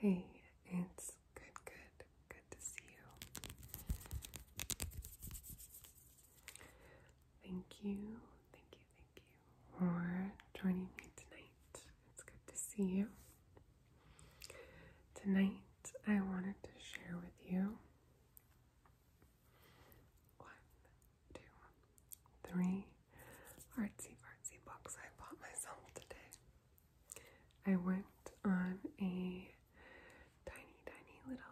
Hey, it's good to see you. Thank you for joining me tonight. It's good to see you. Tonight, I wanted to share with you 3 artsy books I bought myself today. I went on a tiny little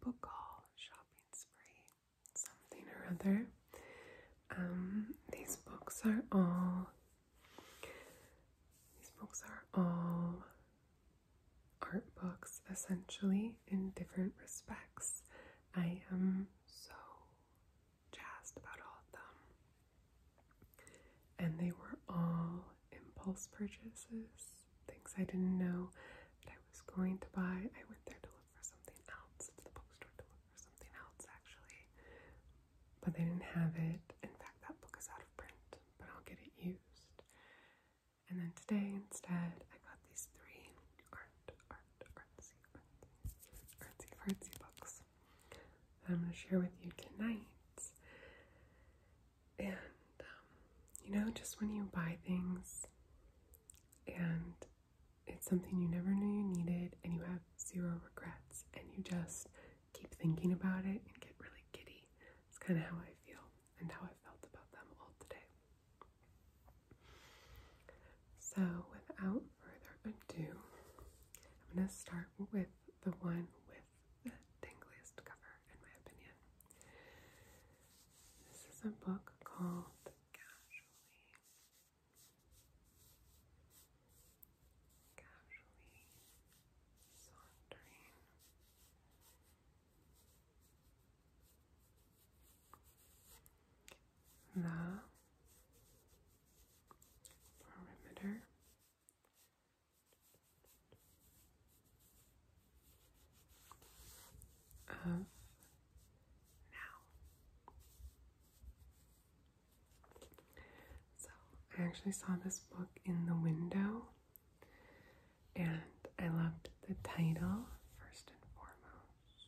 book haul shopping spree, something or other. These books are all art books, essentially, in different respects. I am so jazzed about all of them. And they were all impulse purchases, things I didn't know that I was going to buy. I went there to look for something else, to the bookstore to look for something else, actually. But they didn't have it. In fact, that book is out of print, but I'll get it used. And then today, instead, I got these 3 artsy books that I'm going to share with you tonight. And, just when you buy things and it's something you never knew you needed and you have 0 regrets and you just keep thinking about it and get really giddy, it's kind of how I feel and how I felt about them all today. So without further ado, I'm going to start with the one with the tingliest cover, in my opinion. This is a book called Casually Sauntering. The Perimeter of Now. So I actually saw this book in the window and I loved the title first and foremost.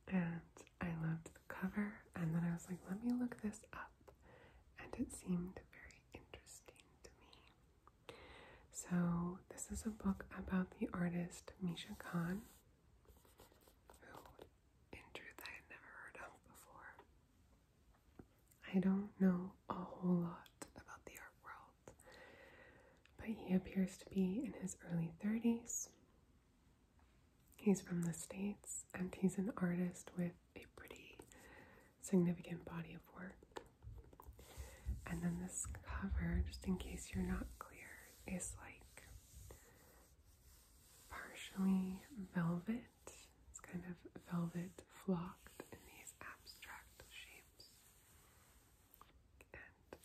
And I loved the cover, and then I was like, let me look this up. And it seemed very interesting to me. So this is a book about the artist Misha Khan, who in truth I had never heard of before. I don't know a whole lot about the art world, but he appears to be in his early 30s. He's from the States, and he's an artist with a pretty significant body of work. And then this cover, just in case you're not clear, is like partially velvet. It's kind of velvet flocked in these abstract shapes. And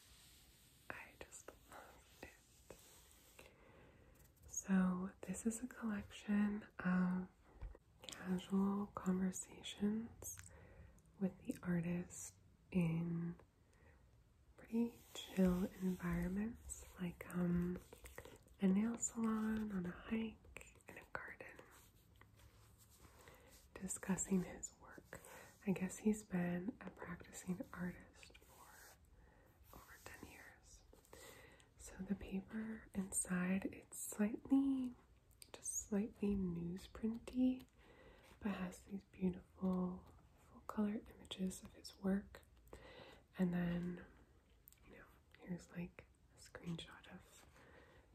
I just love it. So this is a collection of casual conversations with the artist in pretty chill environments, like a nail salon, on a hike, in a garden, discussing his work. I guess he's been a practicing artist for over 10 years. So the paper inside, it's slightly newsprinty, but has these beautiful full color images of his work. And then, here's like a screenshot of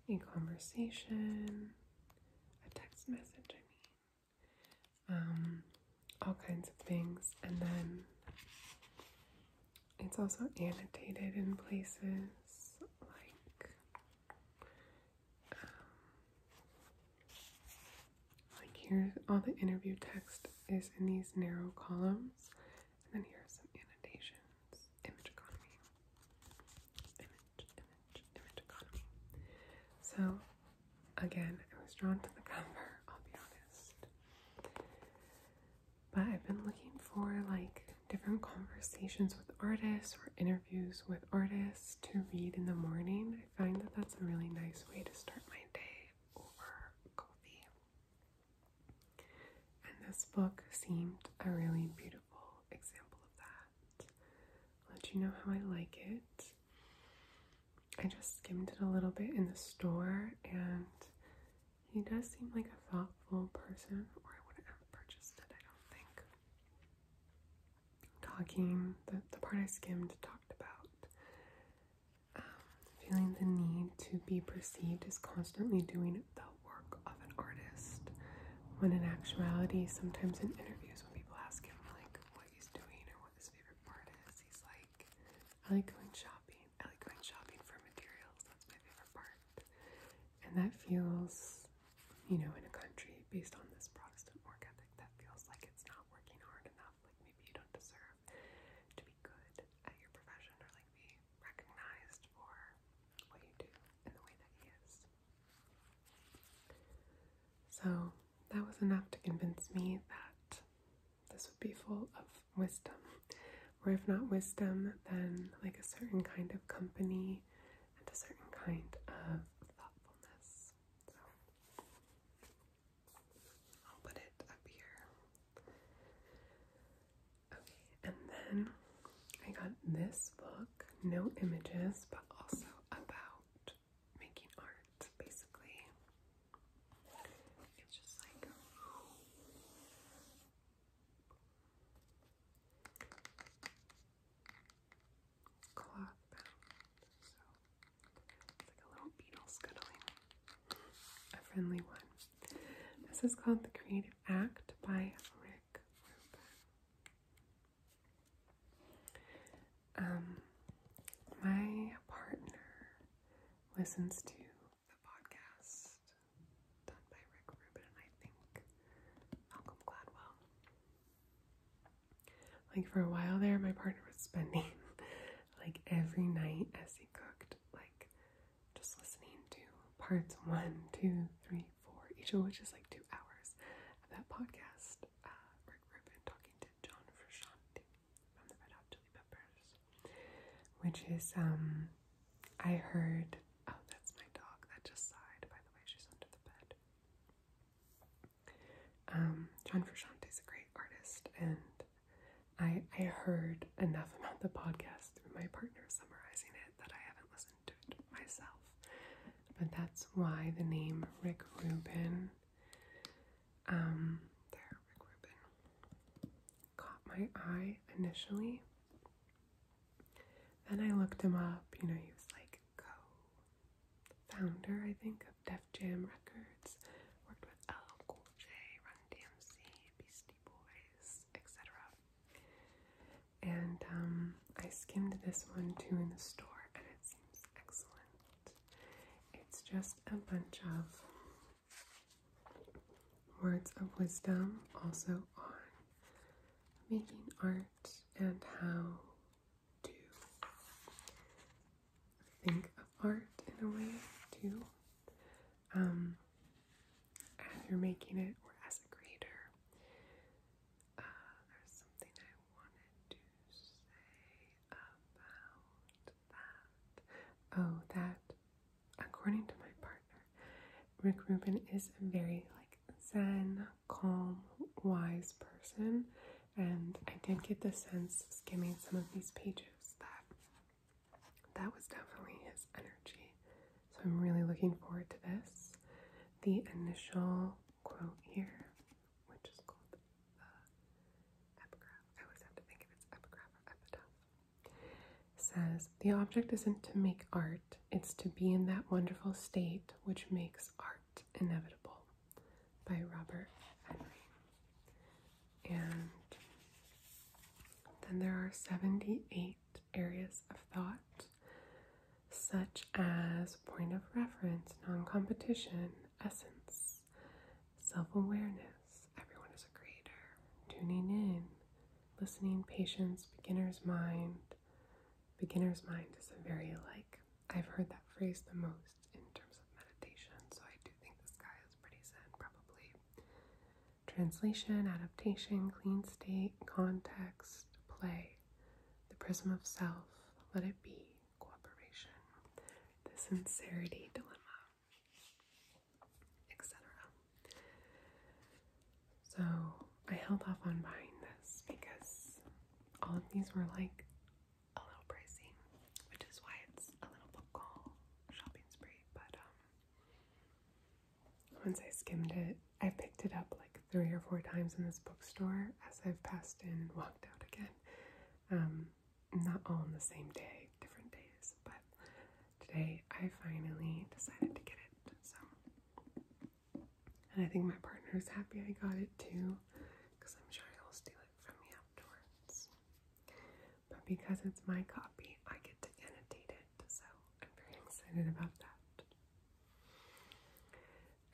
a conversation, a text message, all kinds of things. And then it's also annotated in places, here's all the interview text is in these narrow columns, and then here's some annotations. Image economy. Image economy. So again, I was drawn to the cover, I'll be honest. But I've been looking for different conversations with artists or interviews with artists to read in the morning. I find that that's a really nice way to start my day, book seemed a really beautiful example of that. I'll let you know how I like it. I just skimmed it a little bit in the store, and he does seem like a thoughtful person, or I wouldn't have purchased it, I don't think. The part I skimmed talked about feeling the need to be perceived as constantly doing the work of an artist, when in actuality, sometimes in interviews when people ask him like what he's doing or what his favorite part is, he's like, I like going shopping. I like going shopping for materials. That's my favorite part. And that feels, in a country based on this Protestant work ethic, that feels like it's not working hard enough. Like maybe you don't deserve to be good at your profession, or like be recognized for what you do in the way that he is. So that was enough to convince me that this would be full of wisdom, or if not wisdom, then like a certain kind of company and a certain kind of thoughtfulness. So I'll put it up here. Okay, and then I got this book, no images, but also about making art, basically. It's just like cloth bound, so it's like a little beetle scuttling. A friendly one. This is called The Creative Act by Rick Rubin. My partner listens to the podcast done by Rick Rubin and I think Malcolm Gladwell. Like for a while there, my partner was spending like every night as he cooked, like just listening to parts 1, 2, 3, 4, each of which is like 2 hours of that podcast. Rick Rubin talking to John Frusciante from the Red Hot Chili Peppers, which is I heard. Oh, that's my dog that just sighed. By the way, she's under the bed. John Frusciante is a great artist, and I heard enough about the podcast through my partner summarizing it that I haven't listened to it myself. But that's why the name Rick Rubin, Rick Rubin, caught my eye initially. Then I looked him up. He was like co-founder, I think, of Def Jam Records. Worked with LL Cool J, Run DMC, Beastie Boys, etc. And I skimmed this one too in the store, and it seems excellent. It's just a bunch of words of wisdom, also on making art and how to think of art in a way too, as you're making it or as a creator. There's something I wanted to say about that. Oh, that according to my partner, Rick Rubin is a very zen, calm, wise person, and I did get the sense skimming some of these pages that was definitely his energy. So I'm really looking forward to this. The initial quote here, which is called the epigraph. I always have to think if it's epigraph or epitaph. Says, the object isn't to make art, it's to be in that wonderful state which makes art inevitable. By Robert Henry. And then there are 78 areas of thought, such as point of reference, non-competition, essence, self-awareness, everyone is a creator, tuning in, listening, patience, beginner's mind. Beginner's mind is a very I've heard that phrase the most in terms of meditation, so I do think this guy is pretty zen, probably. Translation, adaptation, clean state, context, play, the prism of self, let it be, cooperation, the sincerity dilemma, etc. So I held off on buying this because all of these were like a little pricey, which is why it's a little book haul shopping spree. But once I skimmed it, I picked it up like 3 or 4 times in this bookstore as I've passed in and walked out again. Not all in the same day, different days, but today I finally decided to get it. So, and I think my partner's happy I got it too, because I'm sure he'll steal it from me afterwards. But because it's my copy, I get to annotate it, so I'm very excited about that.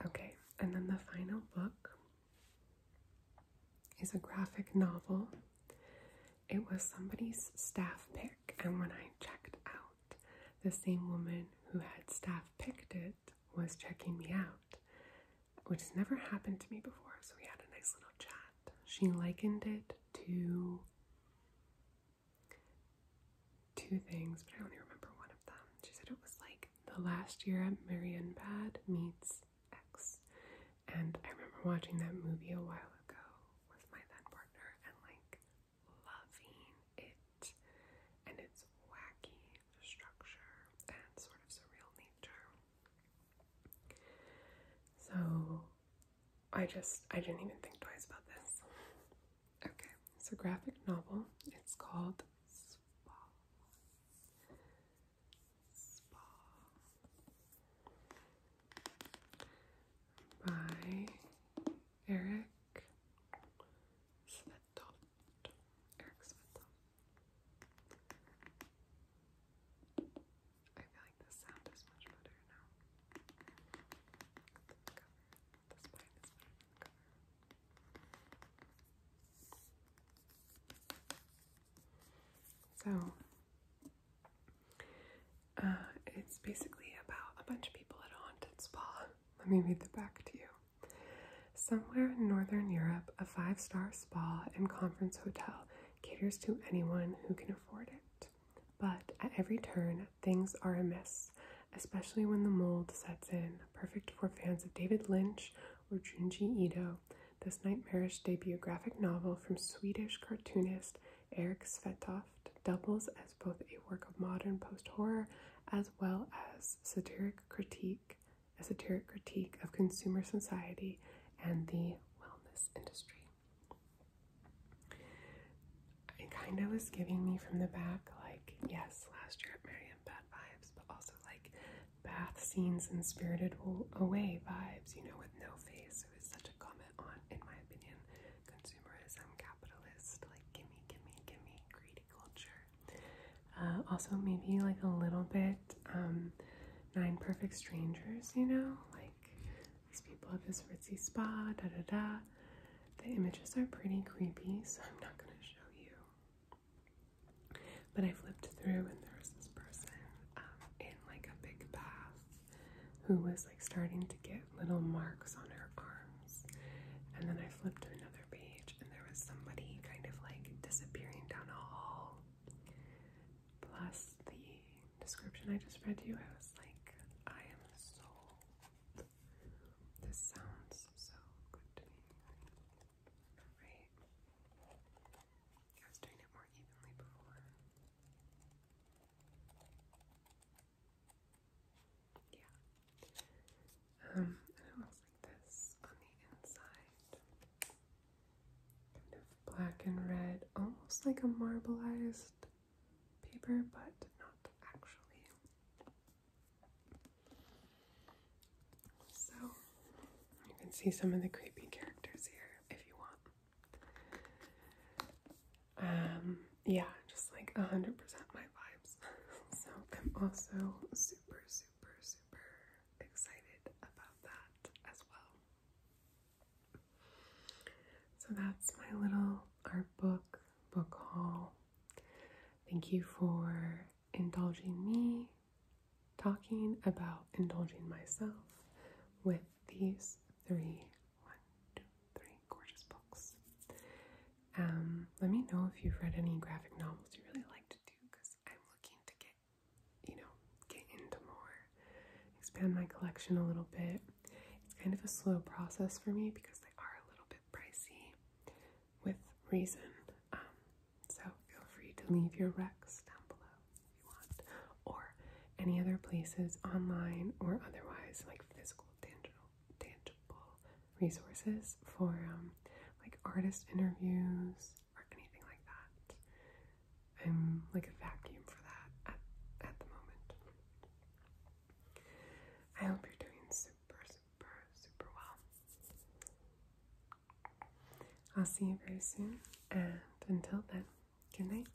Okay, and then the final book is a graphic novel. It was somebody's staff pick, and when I checked out, the same woman who had staff picked it was checking me out, which has never happened to me before, so we had a nice little chat. She likened it to 2 things, but I only remember one of them. She said it was like The Last Year at Marienbad meets X, and I remember watching that movie a while ago with my then partner and like loving it, and its wacky structure and sort of surreal nature. So I didn't even think twice about this. Okay, it's a graphic novel. It's called Spa. By Eric Svetov. I feel like the sound is much better now. The spine is better than the cover. So, it's basically about a bunch of people at a haunted spa. Let me read the back to you. Somewhere in Northern Europe, a 5-star spa and conference hotel caters to anyone who can afford it. But at every turn, things are amiss, especially when the mold sets in, perfect for fans of David Lynch or Junji Ito. This nightmarish debut graphic novel from Swedish cartoonist Erik Svetov doubles as both a work of modern post-horror as well as a satiric critique of consumer society and the wellness industry. It kind of was giving me from the back, like, yes, Last Year at Marienbad vibes, but also like bath scenes and Spirited Away vibes, you know, with No Face, who is such a comment on, in my opinion, consumerism, capitalist, like gimme, greedy culture. Also maybe like a little bit 9 Perfect Strangers, you know, like these people at this ritzy spa, The images are pretty creepy, so I'm not going to show you. But I flipped through and there was this person in like a big bath who was like starting to get little marks on her arms. And then I flipped to another page and there was somebody kind of like disappearing down a hall. Plus the description I just read you, I was like, I am sold. This sounds so good to me. Right? I was doing it more evenly before. Yeah. And it looks like this on the inside. Kind of black and red, almost like a marbleized paper, but not actually. So you can see some of the creepy characters here if you want. Yeah, just like 100% my vibes. So I'm also super excited about that as well. So that's my little art book haul. Thank you for indulging me talking about indulging myself with these 3 gorgeous books. Let me know if you've read any graphic novels you really like to do, because I'm looking to get into more, expand my collection a little bit. It's kind of a slow process for me because they are a little bit pricey, reason. So feel free to leave your recs down below if you want, or any other places online or otherwise, like physical, tangible resources for like artist interviews or anything like that. I'm like a vacuum for that at the moment. I hope you're doing super, super, super well. I'll see you very soon, and until then, good night.